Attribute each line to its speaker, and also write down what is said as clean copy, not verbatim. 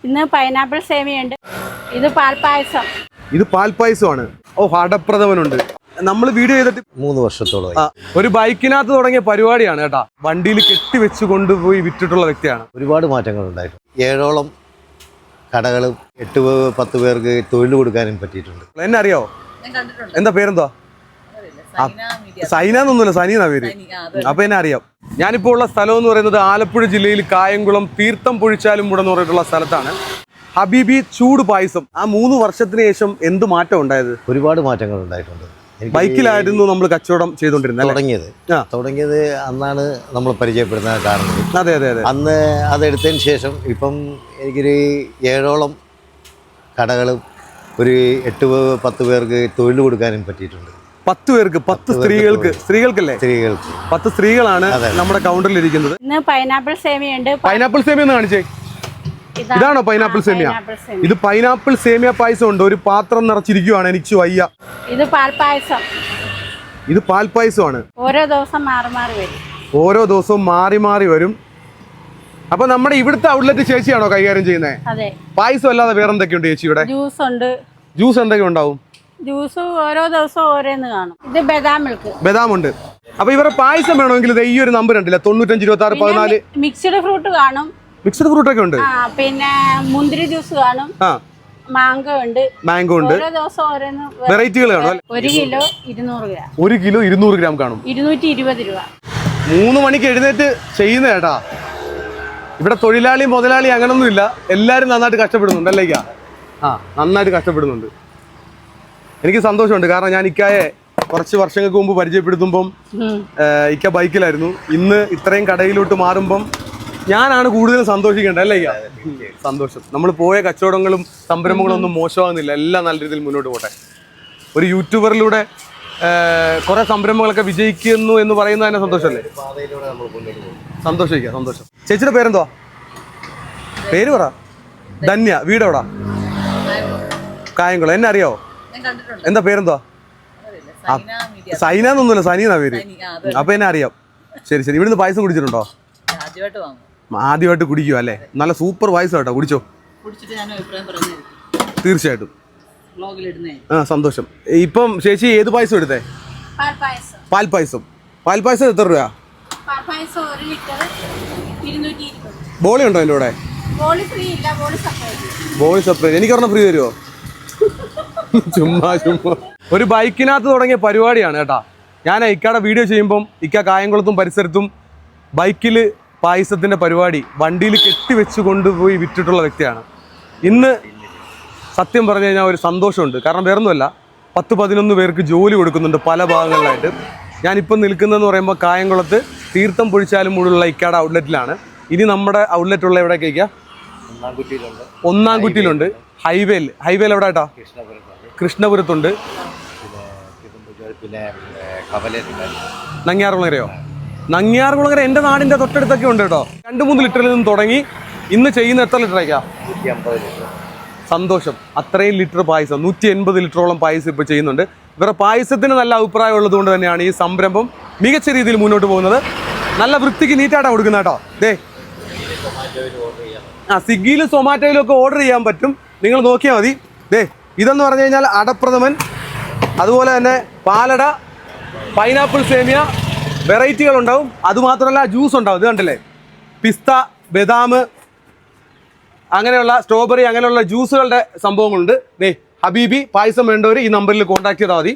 Speaker 1: ഇന്ന് പൈനാപ്പിൾ സേമിയുണ്ട്. ഇത് പാൽപ്പായസം.
Speaker 2: ഇത് പാൽപ്പായസമാണ്. ഓ, അടപ്രഥമനുണ്ട്. നമ്മൾ വീഡിയോ ചെയ്തിട്ട്
Speaker 3: 3 വർഷത്തോളം.
Speaker 2: ഒരു ബൈക്കിനകത്ത് തുടങ്ങിയ പരിപാടിയാണ് കേട്ടാ. വണ്ടിയിൽ കെട്ടിവെച്ച് കൊണ്ടുപോയി വിറ്റിട്ടുള്ള വ്യക്തിയാണ്.
Speaker 3: ഒരുപാട് മാറ്റങ്ങൾ ഉണ്ടായിട്ടുണ്ട്. 7ഓളം കടകളും 8-10 പേർക്ക് തൊഴിൽ കൊടുക്കാനും പറ്റിയിട്ടുണ്ട്.
Speaker 2: എന്നെ അറിയോ? എന്താ പേരെന്താ? സൈന എന്നൊന്നുമില്ല, സനീന്നാ പേര്. അപ്പൊ എന്നെ അറിയാം. ഞാനിപ്പോൾ ഉള്ള സ്ഥലം എന്ന് പറയുന്നത് ആലപ്പുഴ ജില്ലയിൽ കായംകുളം തീർത്ഥം പൊഴിച്ചാലും എന്ന് പറഞ്ഞിട്ടുള്ള സ്ഥലത്താണ്. ഹബീബി ചൂട് പായസം. ആ 3 വർഷത്തിന് ശേഷം എന്ത് മാറ്റം ഉണ്ടായത്?
Speaker 3: ഒരുപാട് മാറ്റങ്ങൾ ഉണ്ടായിട്ടുണ്ട്.
Speaker 2: ബൈക്കിലായിരുന്നു നമ്മൾ കച്ചവടം ചെയ്തോണ്ടിരുന്നത്.
Speaker 3: തുടങ്ങിയത് അന്നാണ് നമ്മൾ പരിചയപ്പെടുന്നത് കാണുന്നത്.
Speaker 2: അതെ അതെ അതെ.
Speaker 3: അന്ന് അതെടുത്തതിന് ശേഷം ഇപ്പം എനിക്കൊരു 7ഓളം കടകളും ഒരു 8-10 പേർക്ക് തൊഴിൽ കൊടുക്കാനും പറ്റിയിട്ടുണ്ട്.
Speaker 2: 10 പേർക്ക്, 10 സ്ത്രീകൾക്കല്ലേ? 10 സ്ത്രീകളാണ് നമ്മുടെ കൗണ്ടറിൽ ഇരിക്കുന്നത്.
Speaker 1: ഇന്ന് പൈനാപ്പിൾ സേമിയുണ്ട്.
Speaker 2: പൈനാപ്പിൾ സേമിയ ഒന്ന് കാണിച്ചേ. ഇതാണോ പൈനാപ്പിൾ സേമിയ? ഇത് പൈനാപ്പിൾ സേമിയ പായസം ഉണ്ട്. ഒരു പാത്രം നിറച്ചിരിക്കുവാണ്. എനിക്ക് വയ്യ.
Speaker 1: ഇത് പാൽപ്പായസം.
Speaker 2: ഇത് പാൽപ്പായസമാണ്.
Speaker 1: ഓരോ ദിവസം മാറി മാറി വരും.
Speaker 2: ഓരോ ദിവസവും മാറി മാറി വരും. അപ്പൊ നമ്മുടെ ഇവിടുത്തെ ഔട്ട്ലെറ്റ് ചേച്ചിയാണോ കൈകാര്യം ചെയ്യുന്നത്?
Speaker 1: അതെ.
Speaker 2: പായസം അല്ലാതെ വേറെ എന്തൊക്കെയുണ്ട് ചേച്ചി ഇവിടെ?
Speaker 1: ജ്യൂസ് ഉണ്ട്.
Speaker 2: ജ്യൂസ് എന്തൊക്കെ ഉണ്ടാവും?
Speaker 1: ജ്യൂസ് ഓരോ ദിവസവും ഓരോന്ന് കാണും. ഇത് ബദാം മിൽക്ക്.
Speaker 2: ബദാം ഉണ്ട്. അപ്പൊ ഇവരുടെ പായസം വേണമെങ്കിൽ ഈ ഒരു നമ്പർ ഉണ്ടല്ലേ, 95 26 14.
Speaker 1: മിക്സ്ഡ് ഫ്രൂട്ട് കാണും.
Speaker 2: മിക്സ്ഡ് ഫ്രൂട്ട് ഒക്കെ ഉണ്ട്.
Speaker 1: പിന്നെ മുന്തിരി ജ്യൂസ് കാണും. മാംഗോ ഉണ്ട്. ഓരോ ദിവസം ഓരോന്ന്
Speaker 2: വെറൈറ്റികൾ കാണും.
Speaker 1: 1 കിലോ 200 ഗ്രാം.
Speaker 2: 1 കിലോ 200 ഗ്രാം കാണും.
Speaker 1: 220 രൂപ.
Speaker 2: 3 മണിക്ക് എഴുന്നേറ്റ് ചെയ്യുന്ന ചേട്ടാ. ഇവിടെ തൊഴിലാളി മുതലാളി അങ്ങനൊന്നും ഇല്ല. എല്ലാരും നന്നായിട്ട് കഷ്ടപ്പെടുന്നുണ്ട് അല്ലേ? നന്നായിട്ട് കഷ്ടപ്പെടുന്നുണ്ട്. എനിക്ക് സന്തോഷമുണ്ട്. കാരണം ഞാൻ ഇക്കായെ കുറച്ച് വർഷങ്ങൾക്ക് മുമ്പ് പരിചയപ്പെടുത്തുമ്പം ഇക്ക ബൈക്കിലായിരുന്നു. ഇന്ന് ഇത്രയും കടയിലോട്ട് മാറുമ്പം ഞാനാണ് കൂടുതലും സന്തോഷിക്കേണ്ടത് അല്ലേ? സന്തോഷം. നമ്മൾ പോയ കച്ചവടങ്ങളും സംരംഭങ്ങളും ഒന്നും മോശമാകുന്നില്ല. എല്ലാം നല്ല രീതിയിൽ മുന്നോട്ട് പോട്ടെ. ഒരു യൂട്യൂബറിലൂടെ കുറെ സംരംഭങ്ങളൊക്കെ വിജയിക്കുന്നു എന്ന് പറയുന്നത് തന്നെ സന്തോഷമല്ലേ? സന്തോഷിക്കുക, സന്തോഷം. ചേച്ചിയുടെ പേരെന്തുവാ? പേര് പറ. ധന്യ. വീടെവിടാ? കായംകുളം. എന്നെ അറിയാവോ? എന്താ പേരെന്തുവാ? സൈന എന്നൊന്നുമില്ല, സനീന്നാ പേര്. അപ്പൊ എന്നെ അറിയാം. ശരി ശരി. ഇവിടുന്ന് പായസം കുടിച്ചിട്ടുണ്ടോ? ആദ്യമായിട്ട് കുടിക്കുക അല്ലേ? നല്ല സൂപ്പർ പായസം കേട്ടോ. കുടിച്ചോ? തീർച്ചയായിട്ടും. സന്തോഷം. ഇപ്പം ചേച്ചി ഏത് പായസം എടുത്തേ? പാൽപ്പായസം. പാൽപ്പായസം എത്ര രൂപ? ബോളി ഉണ്ടോ എൻ്റെ കൂടെ? ബോളി സെപ്പറേറ്റ്. എനിക്ക് പറഞ്ഞ ഫ്രീ തരുമോ? ചുമ്മാ ചുമ്മാ. ഒരു ബൈക്കിനകത്ത് തുടങ്ങിയ പരിപാടിയാണ് കേട്ടാ. ഞാൻ ഇക്കയുടെ വീഡിയോ ചെയ്യുമ്പം ഇക്ക കായംകുളത്തും പരിസരത്തും ബൈക്കിൽ പായസത്തിൻ്റെ പരിപാടി വണ്ടിയിൽ കെട്ടിവെച്ച് കൊണ്ടുപോയി വിറ്റിട്ടുള്ള വ്യക്തിയാണ്. ഇന്ന് സത്യം പറഞ്ഞു കഴിഞ്ഞാൽ ഒരു സന്തോഷമുണ്ട്. കാരണം വേറൊന്നുമല്ല, 10-11 പേർക്ക് ജോലി കൊടുക്കുന്നുണ്ട് പല ഭാഗങ്ങളിലായിട്ട്. ഞാനിപ്പം നിൽക്കുന്നതെന്ന് പറയുമ്പോൾ കായംകുളത്ത് തീർത്ഥം പൊഴിച്ചാലും മൂടുള്ള ഇക്കയുടെ ഔട്ട്ലെറ്റിലാണ്. ഇനി നമ്മുടെ ഔട്ട്ലെറ്റ് ഉള്ള എവിടേക്കാ? ഒന്നാംകുറ്റിയിലുണ്ട്. ഹൈവേയിൽ എവിടെ ആയിട്ടാ? കൃഷ്ണപുരത്തുണ്ട്. നങ്ങ്യാർകുളങ്ങരയോ? നങ്ങ്യാർകുളങ്ങര എൻ്റെ നാടിൻ്റെ തൊട്ടടുത്തൊക്കെ ഉണ്ട് കേട്ടോ. 2-3 ലിറ്ററിൽ നിന്ന് തുടങ്ങി ഇന്ന് ചെയ്യുന്ന എത്ര ലിറ്ററേക്കാ?
Speaker 3: 150 ലിറ്റർ.
Speaker 2: സന്തോഷം. അത്രയും ലിറ്റർ പായസം, 180 ലിറ്ററോളം പായസം ഇപ്പോൾ ചെയ്യുന്നുണ്ട്. ഇവരുടെ പായസത്തിന് നല്ല അഭിപ്രായം ഉള്ളത് കൊണ്ട് തന്നെയാണ് ഈ സംരംഭം മികച്ച രീതിയിൽ മുന്നോട്ട് പോകുന്നത്. നല്ല വൃത്തിക്ക് നീറ്റായിട്ടാണ് കൊടുക്കുന്നത് കേട്ടോ. സ്വിഗ്ഗിയിലും സൊമാറ്റോയിലും ഒക്കെ ഓർഡർ ചെയ്യാൻ പറ്റും. നിങ്ങൾ നോക്കിയാൽ മതി. ഇതെന്ന് പറഞ്ഞു കഴിഞ്ഞാൽ അടപ്രഥമൻ, അതുപോലെ തന്നെ പാലട, പൈനാപ്പിൾ സേമിയ, വെറൈറ്റികൾ ഉണ്ടാവും. അതുമാത്രമല്ല ജ്യൂസ് ഉണ്ടാവും. ഇത് കണ്ടില്ലേ? പിസ്ത, ബദാം, അങ്ങനെയുള്ള സ്ട്രോബെറി, അങ്ങനെയുള്ള ജ്യൂസുകളുടെ സംഭവങ്ങളുണ്ട്. ഹബീബി പായസം വേണ്ടവർ ഈ നമ്പറിൽ കോൺടാക്ട് ചെയ്താൽ മതി.